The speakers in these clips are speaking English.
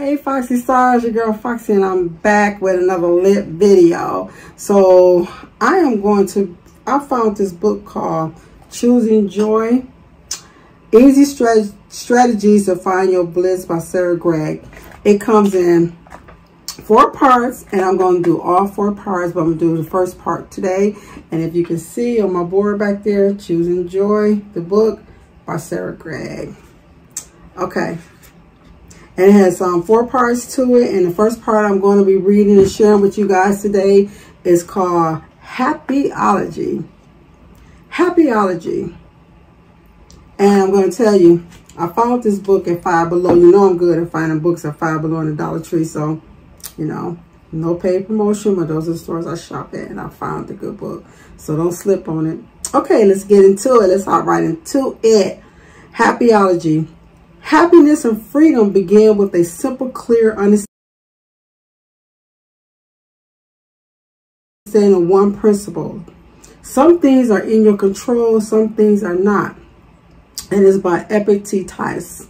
Hey Foxy Stars, your girl Foxy, and I'm back with another lit video. So I found this book called Choosing Joy, Easy Strategies to Find Your Bliss by GREGG. It comes in 4 parts, and I'm going to do all 4 parts, but I'm going to do the first part today. And if you can see on my board back there, Choosing Joy, the book by GREGG. Okay. And it has 4 parts to it. And the first part I'm going to be reading and sharing with you guys today is called Happyology. Happyology. And I'm going to tell you, I found this book at Five Below. You know I'm good at finding books at Five Below in the Dollar Tree. So, you know, no paid promotion, but those are the stores I shop at. And I found a good book. So don't slip on it. Okay, let's get into it. Let's hop right into it. Happyology. Happiness and freedom begin with a simple, clear understanding of one principle. Some things are in your control, some things are not. And it's by Epictetus.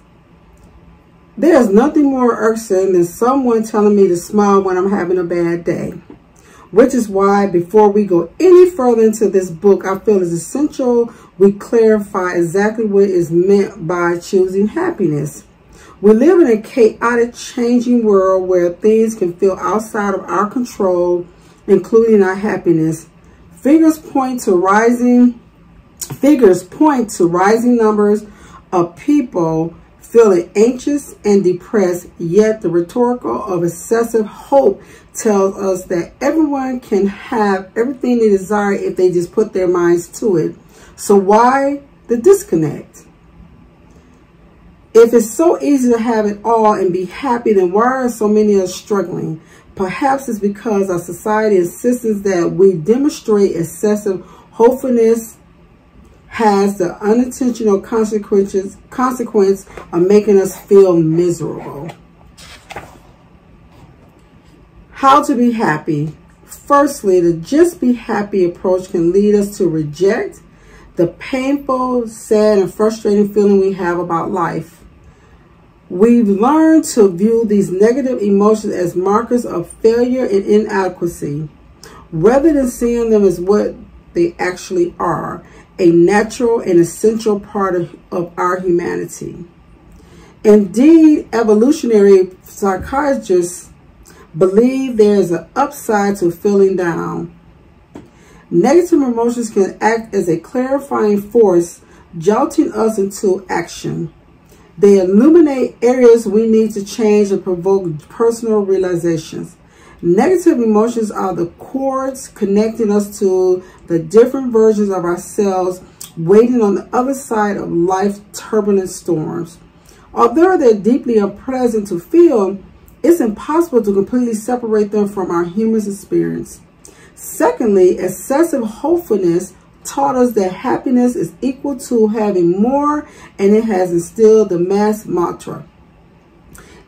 There's nothing more irksome than someone telling me to smile when I'm having a bad day. Which is why, before we go any further into this book, I feel it's essential we clarify exactly what is meant by choosing happiness. We live in a chaotic, changing world where things can feel outside of our control, including our happiness. Figures point to rising numbers of people feeling anxious and depressed, yet the rhetorical of excessive hope tells us that everyone can have everything they desire if they just put their minds to it. So why the disconnect? If it's so easy to have it all and be happy, then why are so many of us struggling? Perhaps it's because our society insists that we demonstrate excessive hopefulness has the unintentional consequence of making us feel miserable. How to be happy. Firstly, the just be happy approach can lead us to reject the painful, sad, and frustrating feeling we have about life. We've learned to view these negative emotions as markers of failure and inadequacy, rather than seeing them as what they actually are, a natural and essential part of our humanity. Indeed, evolutionary psychologists believe there is an upside to feeling down. Negative emotions can act as a clarifying force, jolting us into action. They illuminate areas we need to change and provoke personal realizations. Negative emotions are the cords connecting us to the different versions of ourselves waiting on the other side of life's turbulent storms. Although they're deeply unpleasant to feel, it's impossible to completely separate them from our human experience. Secondly, excessive hopefulness taught us that happiness is equal to having more, and it has instilled the mass mantra.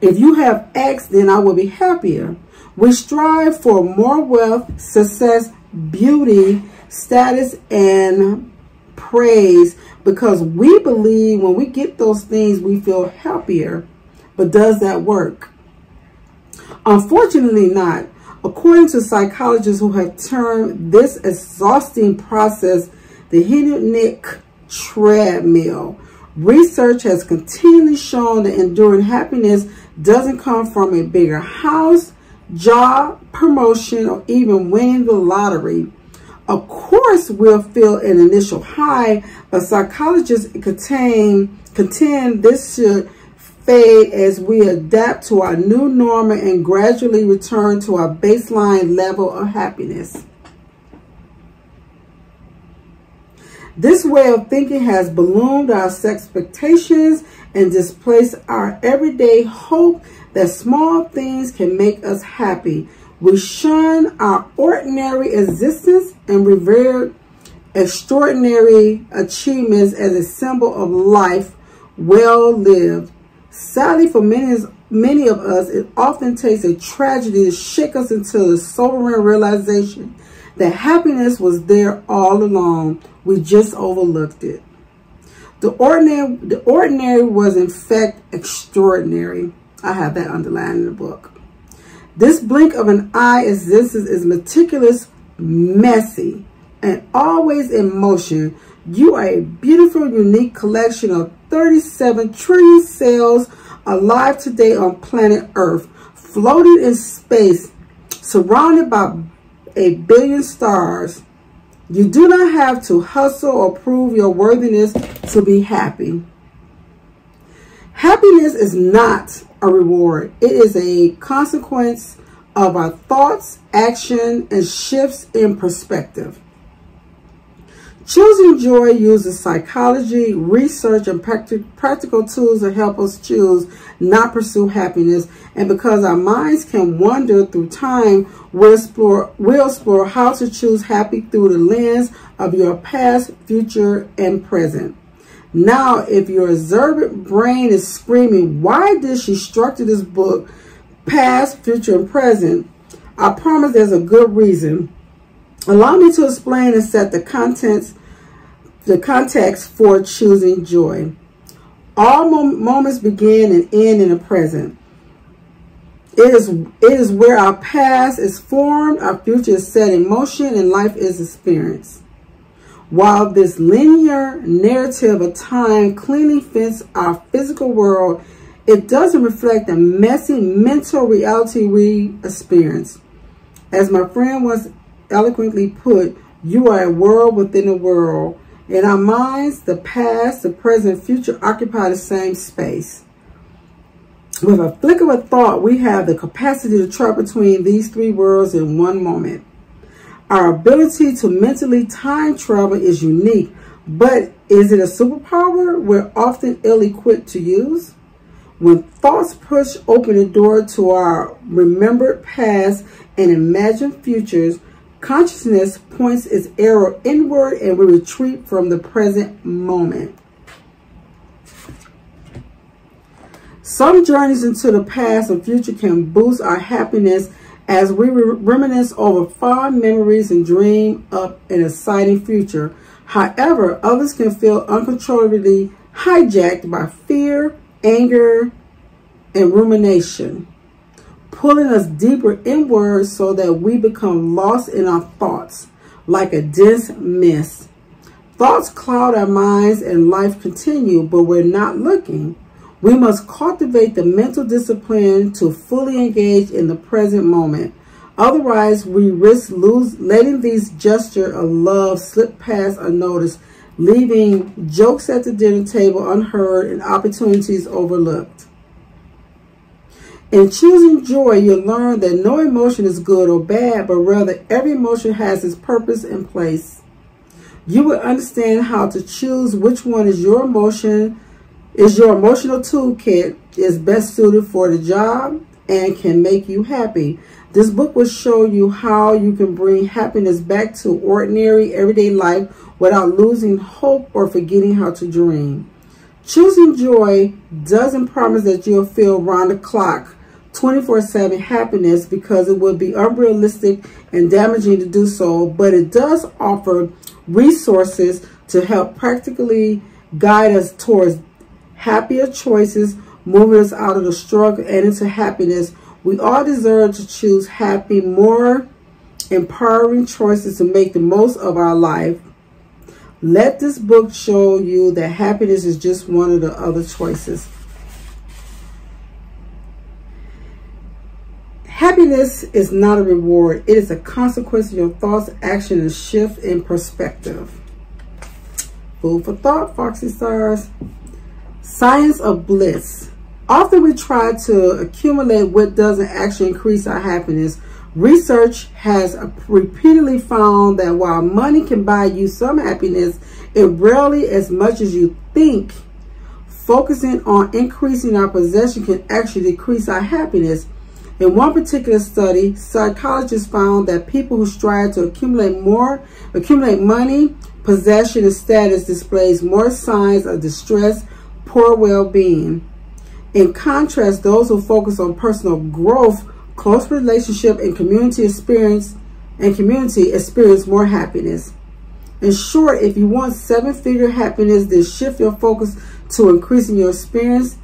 If you have X, then I will be happier. We strive for more wealth, success, beauty, status, and praise because we believe when we get those things, we feel happier. But does that work? Unfortunately not. According to psychologists who have termed this exhausting process the hedonic treadmill, research has continually shown that enduring happiness doesn't come from a bigger house, job, promotion, or even winning the lottery. Of course, we'll feel an initial high, but psychologists contend this should fade as we adapt to our new normal and gradually return to our baseline level of happiness. This way of thinking has ballooned our expectations and displaced our everyday hope that small things can make us happy. We shun our ordinary existence and revere extraordinary achievements as a symbol of life well lived. Sadly, for many of us, it often takes a tragedy to shake us into the sobering realization that happiness was there all along. We just overlooked it. The ordinary was in fact extraordinary. I have that underlined in the book. This blink of an eye existence is meticulous, messy, and always in motion. You are a beautiful, unique collection of 37 trillion cells alive today on planet Earth, floating in space, surrounded by a billion stars. You do not have to hustle or prove your worthiness to be happy. Happiness is not a reward. It is a consequence of our thoughts, action, and shifts in perspective. Choosing joy uses psychology, research, and practical tools to help us choose, not pursue happiness. And because our minds can wander through time, we'll explore how to choose happy through the lens of your past, future, and present. Now, if your observant brain is screaming, why did she structure this book, past, future, and present? I promise there's a good reason. Allow me to explain and set the context for choosing joy. All moments begin and end in the present. It is where our past is formed, our future is set in motion, and life is experienced. While this linear narrative of time cleanly fits our physical world, it doesn't reflect the messy mental reality we experience. As my friend once eloquently put, you are a world within a world. In our minds, the past, the present, future occupy the same space. With a flick of a thought, we have the capacity to travel between these three worlds in one moment. Our ability to mentally time travel is unique, but is it a superpower we're often ill-equipped to use? When thoughts push open the door to our remembered past and imagined futures, consciousness points its arrow inward and we retreat from the present moment. Some journeys into the past and future can boost our happiness as we reminisce over fond memories and dream up an exciting future. However, others can feel uncontrollably hijacked by fear, anger, and rumination, pulling us deeper inward so that we become lost in our thoughts like a dense mist. Thoughts cloud our minds and life continue, but we're not looking. We must cultivate the mental discipline to fully engage in the present moment. Otherwise, we risk letting these gestures of love slip past unnoticed, leaving jokes at the dinner table unheard and opportunities overlooked. In choosing joy, you'll learn that no emotion is good or bad, but rather every emotion has its purpose and place. You will understand how to choose which one is your emotional toolkit is best suited for the job and can make you happy. This book will show you how you can bring happiness back to ordinary, everyday life without losing hope or forgetting how to dream. Choosing joy doesn't promise that you'll feel round the clock 24/7 happiness, because it would be unrealistic and damaging to do so, but it does offer resources to help practically guide us towards happier choices, moving us out of the struggle and into happiness. We all deserve to choose happy, more empowering choices to make the most of our life. Let this book show you that happiness is just one of the other choices. Happiness is not a reward. It is a consequence of your thoughts, action, and shift in perspective. Food for thought, Foxy Stars. Science of bliss. Often we try to accumulate what doesn't actually increase our happiness. Research has repeatedly found that while money can buy you some happiness, it rarely as much as you think. Focusing on increasing our possession can actually decrease our happiness. In one particular study, psychologists found that people who strive to accumulate money, possession, and status displays more signs of distress, poor well-being. In contrast, those who focus on personal growth, close relationship, and community experience more happiness. In short, if you want seven-figure happiness, then shift your focus to increasing your experience,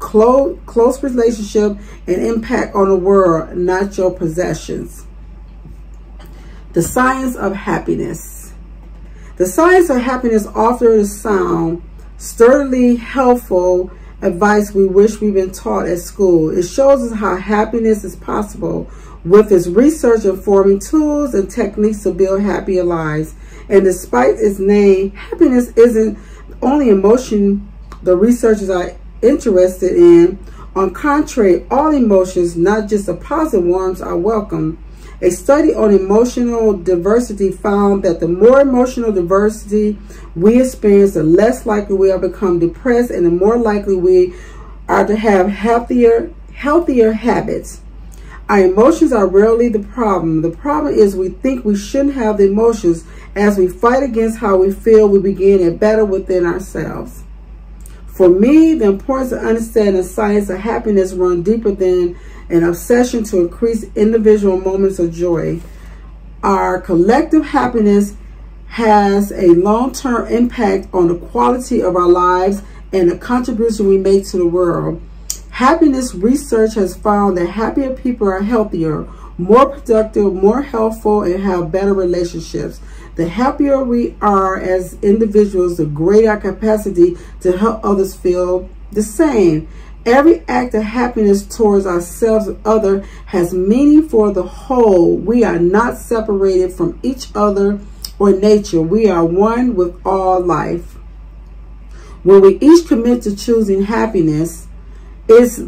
close relationship and impact on the world, not your possessions. The science of happiness. The science of happiness offers sound, sturdily helpful advice we wish we'd been taught at school. It shows us how happiness is possible with its research informing tools and techniques to build happier lives. And despite its name, happiness isn't the only emotion the researchers are interested in. On contrary, all emotions, not just the positive ones, are welcome. A study on emotional diversity found that the more emotional diversity we experience, the less likely we are to become depressed and the more likely we are to have healthier habits. Our emotions are rarely the problem. The problem is we think we shouldn't have the emotions. As we fight against how we feel, we begin a battle within ourselves. For me, the importance of understanding the science of happiness runs deeper than an obsession to increase individual moments of joy. Our collective happiness has a long-term impact on the quality of our lives and the contribution we make to the world. Happiness research has found that happier people are healthier, more productive, more helpful, and have better relationships. The happier we are as individuals, the greater our capacity to help others feel the same. Every act of happiness towards ourselves and others has meaning for the whole. We are not separated from each other or nature. We are one with all life. When we each commit to choosing happiness, it's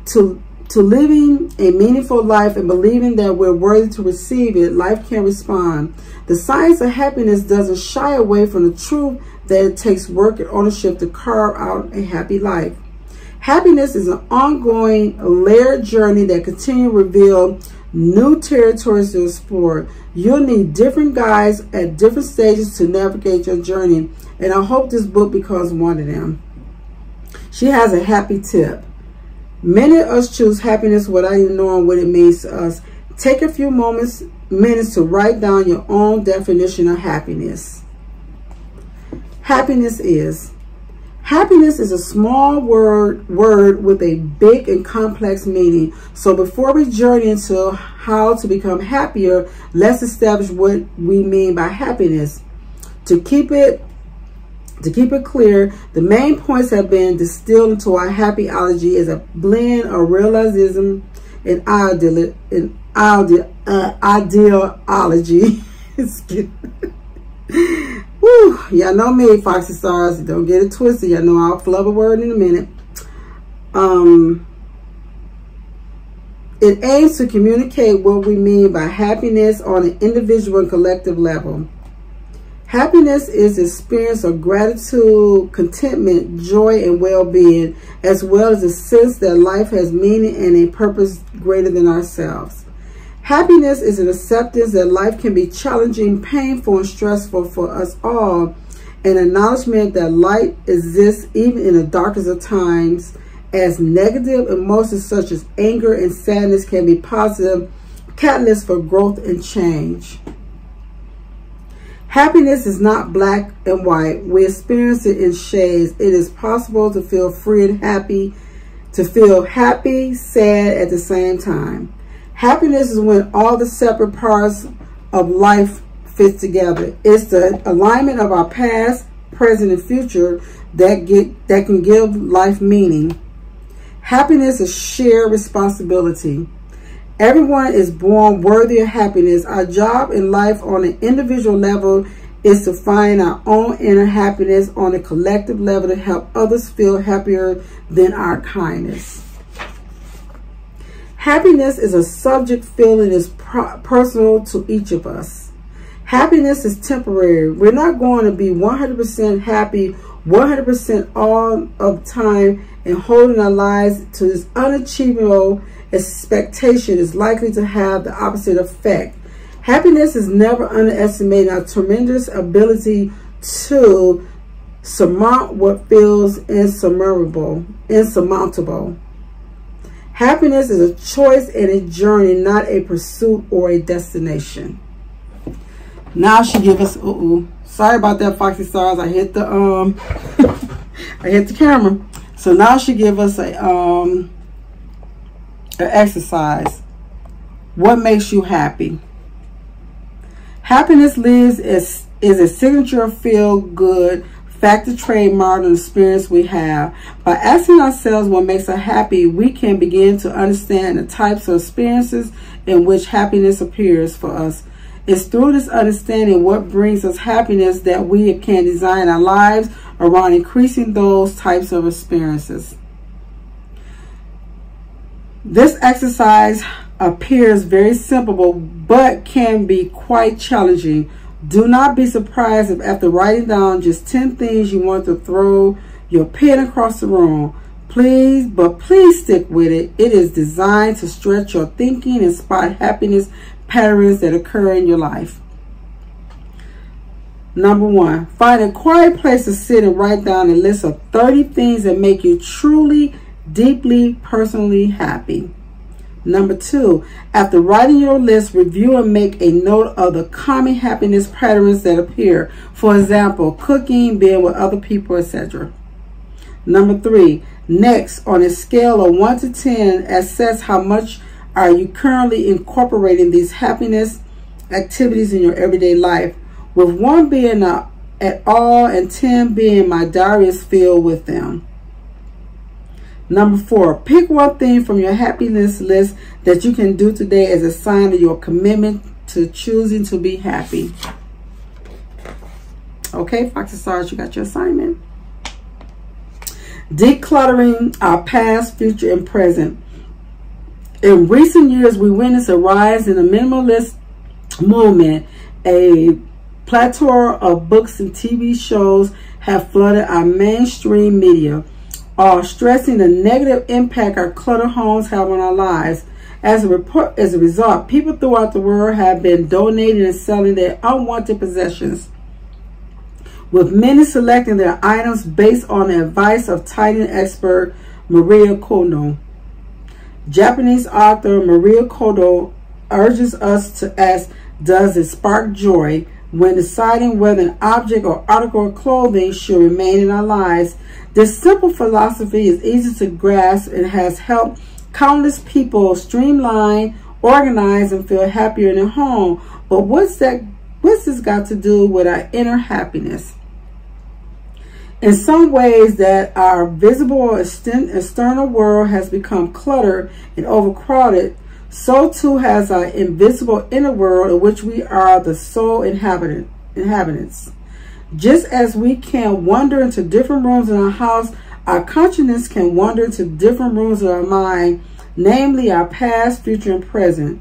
to living a meaningful life and believing that we're worthy to receive it, life can respond. The science of happiness doesn't shy away from the truth that it takes work and ownership to carve out a happy life. Happiness is an ongoing, layered journey that continues to reveal new territories to explore. You'll need different guides at different stages to navigate your journey, and I hope this book becomes one of them. She has a happy tip. Many of us choose happiness without even knowing what it means to us. Take a few minutes to write down your own definition of happiness. Happiness is a small word with a big and complex meaning. So before we journey into how to become happier, let's establish what we mean by happiness. To keep it clear, the main points have been distilled into our Happyology as a blend of realism and ideology. Woo, y'all know me, Foxy Stars. Don't get it twisted. Y'all know I'll flub a word in a minute. It aims to communicate what we mean by happiness on an individual and collective level. Happiness is the experience of gratitude, contentment, joy, and well-being, as well as a sense that life has meaning and a purpose greater than ourselves. Happiness is an acceptance that life can be challenging, painful, and stressful for us all, an acknowledgement that light exists even in the darkest of times, as negative emotions such as anger and sadness can be positive catalysts for growth and change. Happiness is not black and white. We experience it in shades. It is possible to feel free and happy, to feel happy, sad at the same time. Happiness is when all the separate parts of life fit together. It's the alignment of our past, present, and future that can give life meaning. Happiness is shared responsibility. Everyone is born worthy of happiness. Our job in life on an individual level is to find our own inner happiness on a collective level to help others feel happier than our kindness. Happiness is a subject feeling is personal to each of us. Happiness is temporary. We're not going to be 100% happy 100% all of the time, and holding our lives to this unachievable expectation is likely to have the opposite effect. Happiness is never underestimating our tremendous ability to surmount what feels insurmountable. Happiness is a choice and a journey, not a pursuit or a destination. Now she give us, sorry about that, Foxy Stars. I hit the I hit the camera. So now she give us a an exercise. What makes you happy? Happiness lives is a signature feel-good factor, trademark, and experience we have. By asking ourselves what makes us happy, we can begin to understand the types of experiences in which happiness appears for us. It's through this understanding what brings us happiness that we can design our lives around increasing those types of experiences. This exercise appears very simple, but can be quite challenging. Do not be surprised if after writing down just 10 things you want to throw your pen across the room. Please stick with it. It is designed to stretch your thinking and spot happiness patterns that occur in your life. Number 1, find a quiet place to sit and write down a list of 30 things that make you truly, deeply, personally happy. Number 2, after writing your list, review and make a note of the common happiness patterns that appear. For example, cooking, being with other people, etc. Number 3, next, on a scale of 1 to 10, assess how much are you currently incorporating these happiness activities in your everyday life, with 1 being not at all and 10 being my diary is filled with them. Number 4, pick one thing from your happiness list that you can do today as a sign of your commitment to choosing to be happy. Okay, Foxy Stars, you got your assignment. Decluttering our past, future, and present. In recent years, we witnessed a rise in the minimalist movement. A plethora of books and TV shows have flooded our mainstream media, all stressing the negative impact our cluttered homes have on our lives. As a result, people throughout the world have been donating and selling their unwanted possessions, with many selecting their items based on the advice of tidying expert Marie Kondo. Japanese author Marie Kondo urges us to ask, does it spark joy when deciding whether an object or article of clothing should remain in our lives? This simple philosophy is easy to grasp and has helped countless people streamline, organize, and feel happier in their home. But what's this got to do with our inner happiness? In some ways that our visible external world has become cluttered and overcrowded, so too has our invisible inner world in which we are the sole inhabitants. Just as we can wander into different rooms in our house, our consciousness can wander into different rooms of our mind, namely our past, future, and present.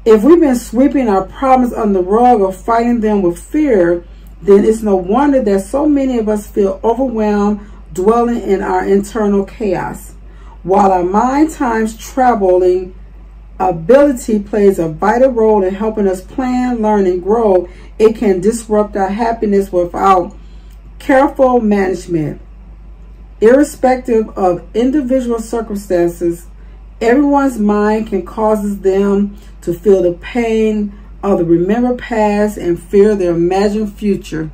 If we've been sweeping our problems under the rug or fighting them with fear, then it's no wonder that so many of us feel overwhelmed, dwelling in our internal chaos. While our mind times traveling ability plays a vital role in helping us plan, learn, and grow, it can disrupt our happiness without careful management. Irrespective of individual circumstances, everyone's mind can cause them to feel the pain of the remembered past and fear the imagined future.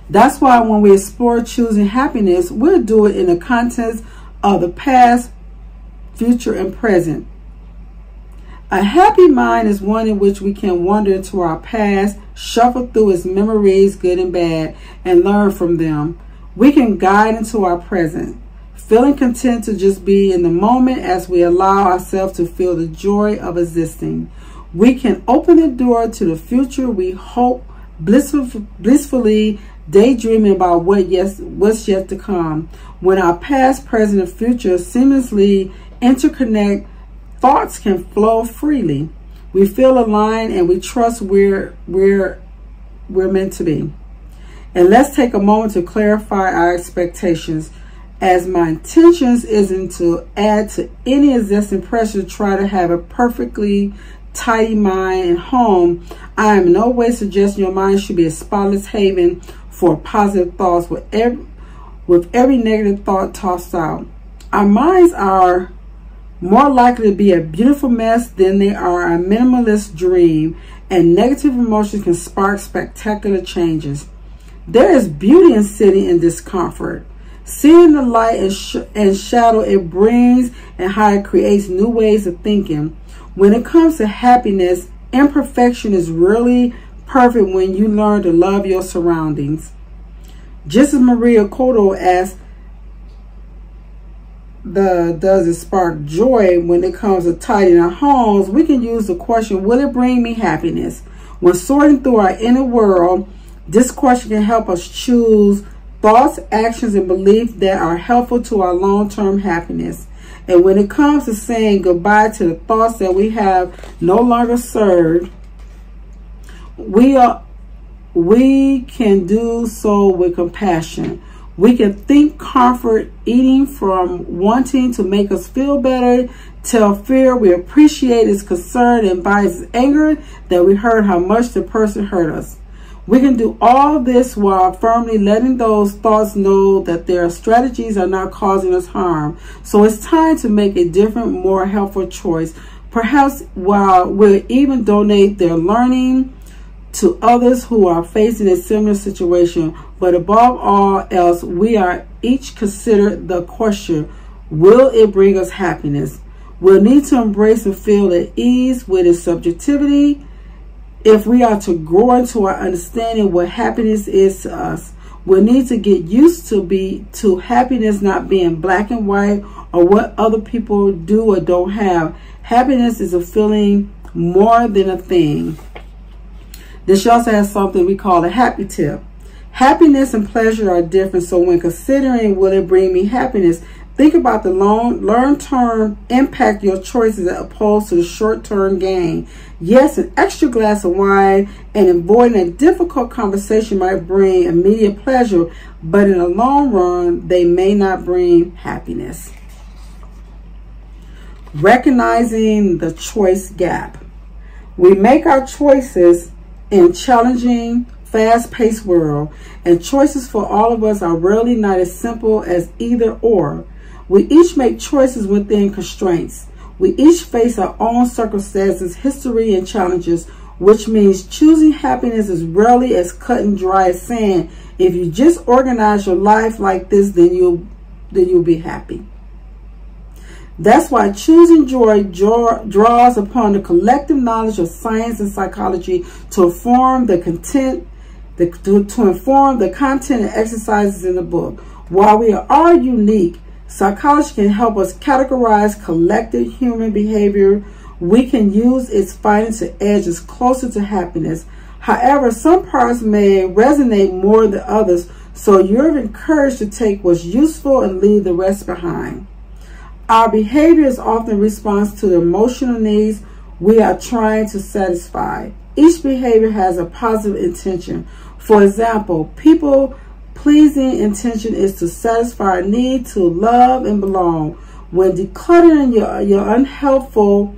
That's why when we explore choosing happiness, we'll do it in the context of the past, future, and present. A happy mind is one in which we can wander into our past, shuffle through its memories, good and bad, and learn from them. We can guide into our present, feeling content to just be in the moment as we allow ourselves to feel the joy of existing. We can open the door to the future we hope, blissfully daydreaming about what's yet to come. When our past, present, and future seamlessly interconnect, thoughts can flow freely. We feel aligned and we trust we're meant to be. And let's take a moment to clarify our expectations, as my intentions isn't to add to any existing pressure to try to have a perfectly tidy mind and home. I am in no way suggesting your mind should be a spotless haven for positive thoughts with every negative thought tossed out. Our minds are more likely to be a beautiful mess than they are a minimalist dream, and negative emotions can spark spectacular changes. There is beauty in sitting in discomfort. Seeing the light and shadow it brings and how it creates new ways of thinking. When it comes to happiness, imperfection is really perfect when you learn to love your surroundings. Just as Maria Cotto asked, does it spark joy when it comes to tidying our homes, we can use the question, will it bring me happiness? When sorting through our inner world, this question can help us choose thoughts, actions, and beliefs that are helpful to our long-term happiness. And when it comes to saying goodbye to the thoughts that we have no longer served, we can do so with compassion. We can think comfort eating from wanting to make us feel better, tell fear we appreciate its concern, and by its anger that we heard how much the person hurt us. We can do all this while firmly letting those thoughts know that their strategies are not causing us harm. So it's time to make a different, more helpful choice. Perhaps while we'll even donate their learning to others who are facing a similar situation. But above all else, we are each consider the question, will it bring us happiness? We'll need to embrace and feel at ease with its subjectivity if we are to grow into our understanding what happiness is to us. We'll need to get used to happiness not being black and white or what other people do or don't have. Happiness is a feeling more than a thing. This also has something we call a happy tip. Happiness and pleasure are different, so when considering will it bring me happiness, think about the long-term impact your choices as opposed to the short-term gain. Yes, an extra glass of wine and avoiding a difficult conversation might bring immediate pleasure, but in the long run, they may not bring happiness. Recognizing the choice gap. We make our choices in challenging, fast-paced world, and choices for all of us are rarely not as simple as either or. We each make choices within constraints. We each face our own circumstances, history, and challenges, which means choosing happiness is rarely as cut and dry as saying, if you just organize your life like this, then you'll be happy. That's why choosing joy draws upon the collective knowledge of science and psychology to inform the content and exercises in the book. While we are unique, psychology can help us categorize collective human behavior. We can use its findings to edge us closer to happiness. However, some parts may resonate more than others, so you're encouraged to take what's useful and leave the rest behind. Our behavior is often a response to the emotional needs we are trying to satisfy. Each behavior has a positive intention. For example, people-pleasing intention is to satisfy a need to love and belong. When decluttering your unhelpful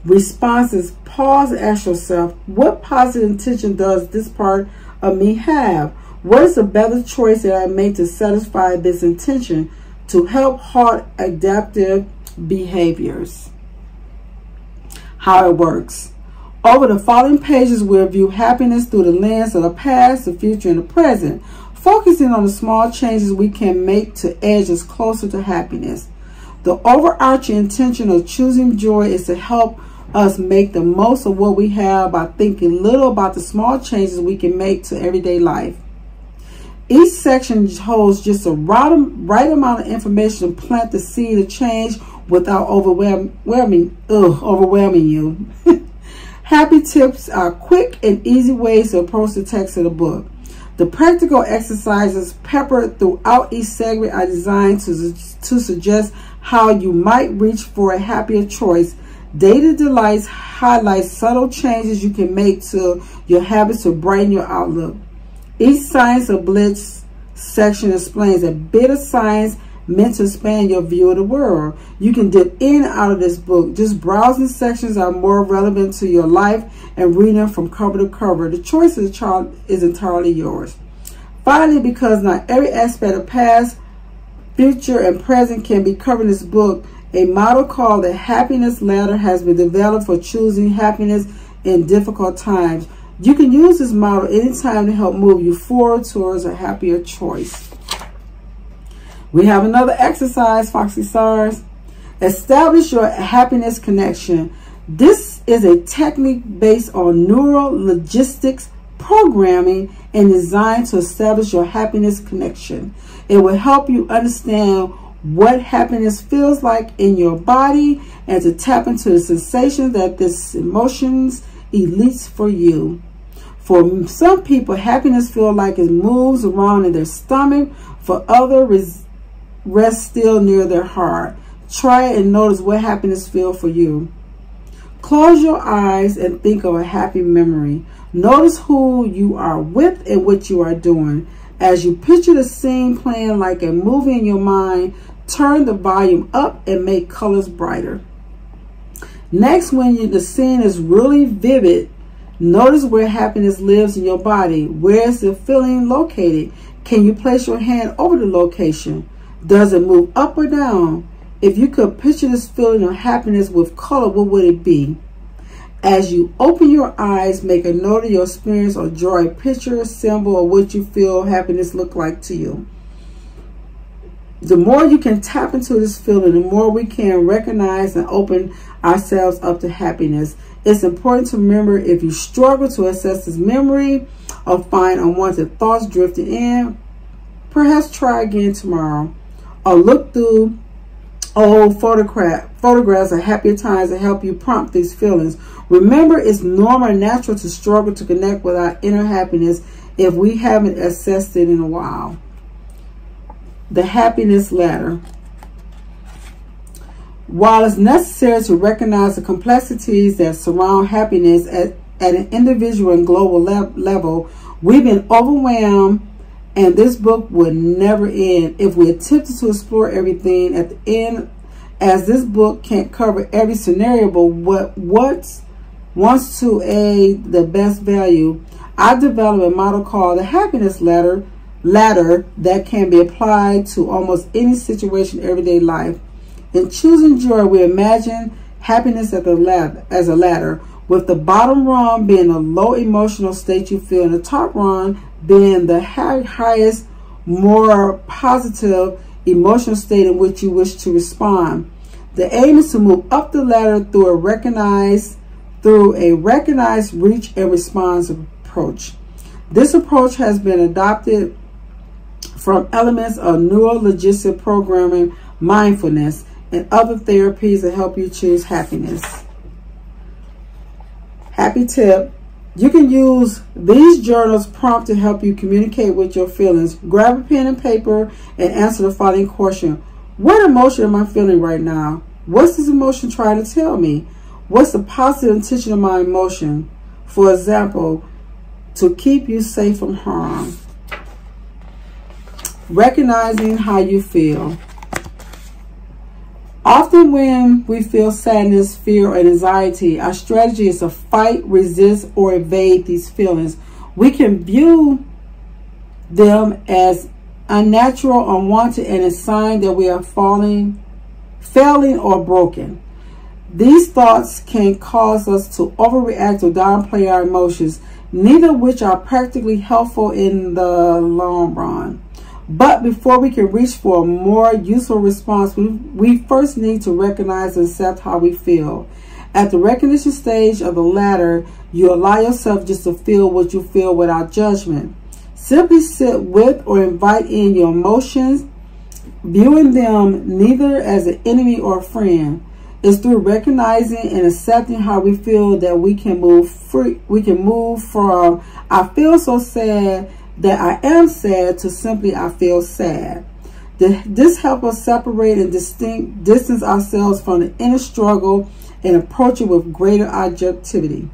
responses, pause and ask yourself, what positive intention does this part of me have? What is a better choice that I make to satisfy this intention to help halt adaptive behaviors? How it works. Over the following pages, we'll view happiness through the lens of the past, the future, and the present, focusing on the small changes we can make to edge us closer to happiness. The overarching intention of choosing joy is to help us make the most of what we have by thinking little about the small changes we can make to everyday life. Each section holds just a right amount of information to plant the seed of change without overwhelming you. Happy tips are quick and easy ways to approach the text of the book. The practical exercises peppered throughout each segment are designed to suggest how you might reach for a happier choice. Daily Delights highlights subtle changes you can make to your habits to brighten your outlook. Each Science of Blitz section explains a bit of science meant to expand your view of the world. You can dip in and out of this book. Just browsing sections are more relevant to your life and read them from cover to cover. The choice is entirely yours. Finally, because not every aspect of past, future, and present can be covered in this book, a model called the Happiness Ladder has been developed for choosing happiness in difficult times. You can use this model anytime to help move you forward towards a happier choice. We have another exercise, Foxy Stars. Establish your happiness connection. This is a technique based on neural logistics programming and designed to establish your happiness connection. It will help you understand what happiness feels like in your body and to tap into the sensation that this emotions elicits for you. For some people, happiness feels like it moves around in their stomach. For others, rests still near their heart. Try it and notice what happiness feels for you. Close your eyes and think of a happy memory. Notice who you are with and what you are doing. As you picture the scene playing like a movie in your mind, turn the volume up and make colors brighter. Next, when the scene is really vivid, notice where happiness lives in your body. Where is the feeling located? Can you place your hand over the location? Does it move up or down? If you could picture this feeling of happiness with color, what would it be? As you open your eyes, make a note of your experience or draw a picture, a symbol, or what you feel happiness look like to you. The more you can tap into this feeling, the more we can recognize and open ourselves up to happiness. It's important to remember, if you struggle to access this memory or find unwanted thoughts drifting in, perhaps try again tomorrow, or look through old photographs of happier times to help you prompt these feelings. Remember, it's normal and natural to struggle to connect with our inner happiness if we haven't accessed it in a while. The happiness ladder. While it's necessary to recognize the complexities that surround happiness at an individual and global level, we've been overwhelmed, and this book would never end if we attempted to explore everything at the end, as this book can't cover every scenario, but what wants to aid the best value. I developed a model called the happiness ladder that can be applied to almost any situation in everyday life. In choosing joy, we imagine happiness as a ladder, with the bottom rung being a low emotional state you feel, and the top rung being the highest, more positive emotional state in which you wish to respond. The aim is to move up the ladder through a recognized reach and response approach. This approach has been adopted from elements of neuro-logistic programming, mindfulness, and other therapies that help you choose happiness. Happy tip: you can use these journals prompt to help you communicate with your feelings. Grab a pen and paper and answer the following question. What emotion am I feeling right now? What's this emotion trying to tell me? What's the positive intention of my emotion? For example, to keep you safe from harm. Recognizing how you feel. Often when we feel sadness, fear, or anxiety, our strategy is to fight, resist, or evade these feelings. We can view them as unnatural, unwanted, and a sign that we are failing, or broken. These thoughts can cause us to overreact or downplay our emotions, neither of which are practically helpful in the long run. But before we can reach for a more useful response, we first need to recognize and accept how we feel. At the recognition stage of the ladder, you allow yourself just to feel what you feel without judgment. Simply sit with or invite in your emotions, viewing them neither as an enemy or a friend. It's through recognizing and accepting how we feel that we can move free. We can move from "I feel so sad that I am sad" to simply "I feel sad." This helps us separate and distance ourselves from the inner struggle and approach it with greater objectivity.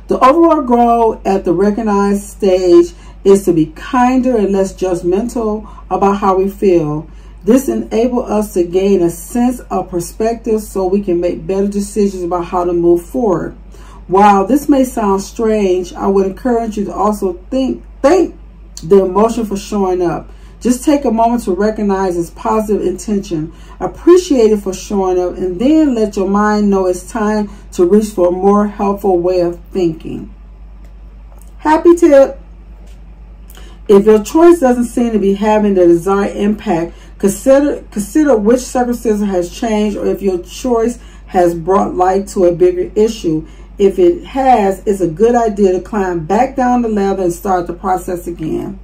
The overall goal at the recognized stage is to be kinder and less judgmental about how we feel. This enables us to gain a sense of perspective so we can make better decisions about how to move forward. While this may sound strange, I would encourage you to also thank the emotion for showing up. Just take a moment to recognize its positive intention, appreciate it for showing up, and then let your mind know it's time to reach for a more helpful way of thinking. Happy tip: If your choice doesn't seem to be having the desired impact, consider which circumstances has changed, or if your choice has brought light to a bigger issue. If it has, it's a good idea to climb back down the ladder and start the process again.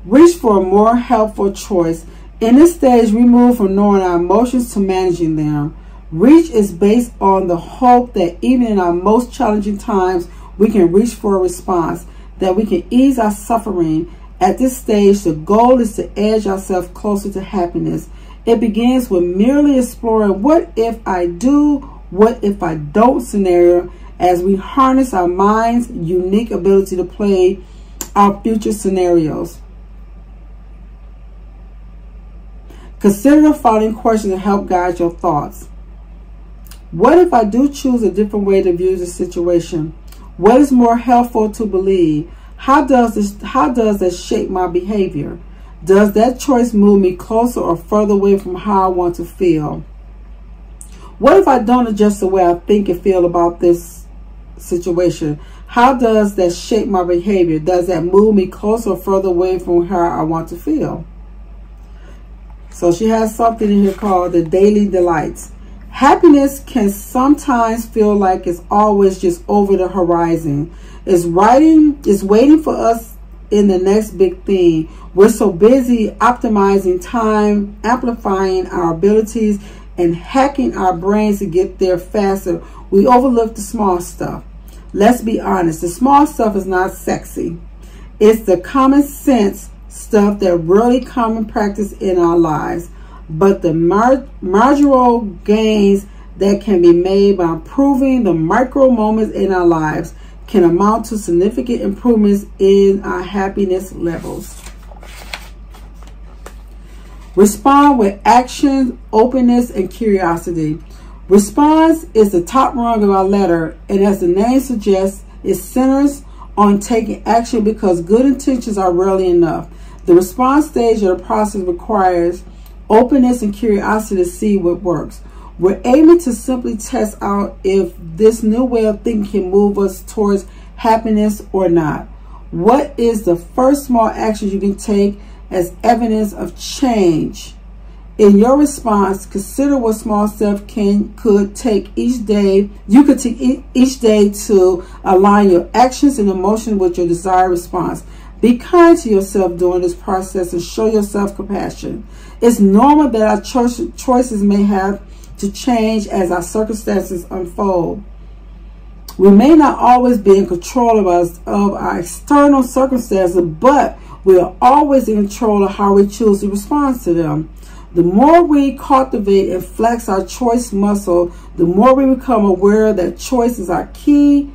Reach for a more helpful choice. In this stage, we move from knowing our emotions to managing them. Reach is based on the hope that even in our most challenging times, we can reach for a response, that we can ease our suffering. At this stage, the goal is to edge ourselves closer to happiness. It begins with merely exploring what if I do, what if I don't scenario, as we harness our mind's unique ability to play our future scenarios. Consider the following questions to help guide your thoughts. What if I do choose a different way to view the situation? What is more helpful to believe? How does that shape my behavior? Does that choice move me closer or further away from how I want to feel? What if I don't adjust the way I think and feel about this situation? How does that shape my behavior? Does that move me closer or further away from how I want to feel? So she has something in here called the daily delights. Happiness can sometimes feel like it's always just over the horizon. It's waiting for us in the next big thing. We're so busy optimizing time, amplifying our abilities, and hacking our brains to get there faster. We overlook the small stuff. Let's be honest, the small stuff is not sexy. It's the common sense stuff that really common practice in our lives. But the marginal gains that can be made by improving the micro moments in our lives can amount to significant improvements in our happiness levels. Respond with action, openness, and curiosity. Response is the top rung of our ladder, and as the name suggests, it centers on taking action because good intentions are rarely enough. The response stage of the process requires openness and curiosity to see what works. We're aiming to simply test out if this new way of thinking can move us towards happiness or not. What is the first small action you can take as evidence of change? In your response, consider what small steps could take each day. You could take each day to align your actions and emotions with your desired response. Be kind to yourself during this process and show yourself compassion. It's normal that our choices may have to change as our circumstances unfold. We may not always be in control of our external circumstances, but we are always in control of how we choose to respond to them. The more we cultivate and flex our choice muscle, the more we become aware that choice is our key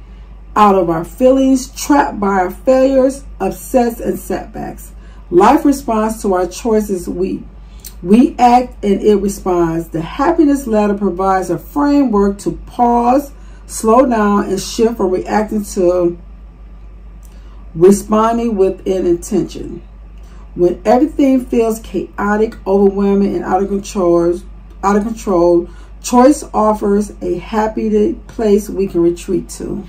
out of our feelings, trapped by our failures, upsets, and setbacks. Life responds to our choices. We act and it responds. The happiness ladder provides a framework to pause, slow down, and shift from reacting to responding with an intention. When everything feels chaotic, overwhelming, and out of control, choice offers a happy place we can retreat to.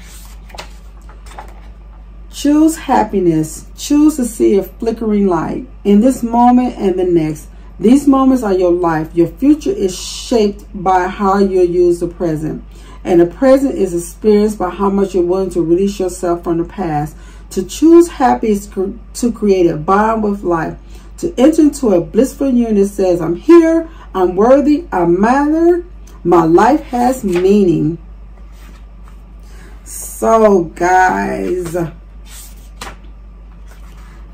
Choose happiness. Choose to see a flickering light in this moment and the next. These moments are your life. Your future is shaped by how you use the present. And the present is experienced by how much you're willing to release yourself from the past. To choose happy is to create a bond with life. To enter into a blissful union that says, I'm here, I'm worthy, I matter, my life has meaning. So guys,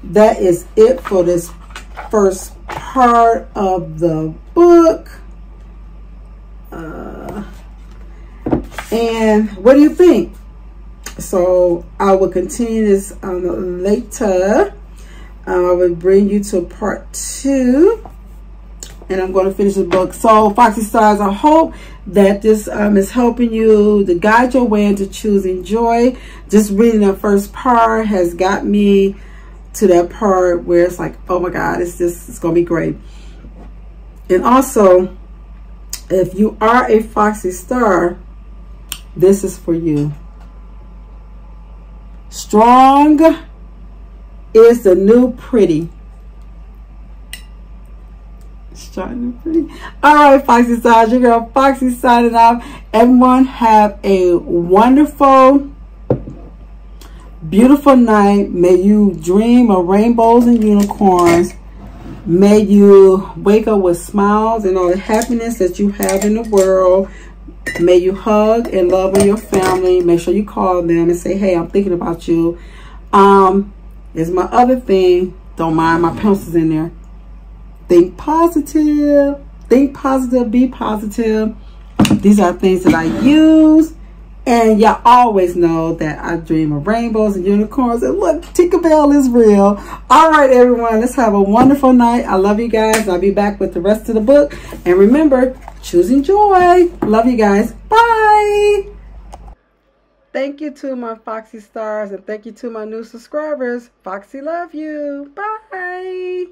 that is it for this first part of the book. And what do you think? So I will continue this later. I will bring you to part 2, and I'm going to finish the book. So Foxy Stars, I hope that this is helping you to guide your way into choosing joy. Just reading the first part has got me to that part where it's like, oh my God, it's going to be great. And also, if you are a Foxy Star, this is for you. Strong, is the new pretty. Starting pretty. All right, Foxy Stars, your girl Foxy signing off. Everyone have a wonderful, beautiful night. May you dream of rainbows and unicorns. May you wake up with smiles and all the happiness that you have in the world. May you hug and love on your family. Make sure you call them and say, hey, I'm thinking about you. Is my other thing. Don't mind my pencils in there. Think positive. Think positive. Be positive. These are things that I use. And y'all always know that I dream of rainbows and unicorns. And look, Tinkerbell is real. All right, everyone. Let's have a wonderful night. I love you guys. I'll be back with the rest of the book. And remember, choosing joy. Love you guys. Bye. Thank you to my Foxy Stars. And thank you to my new subscribers. Foxy love you. Bye.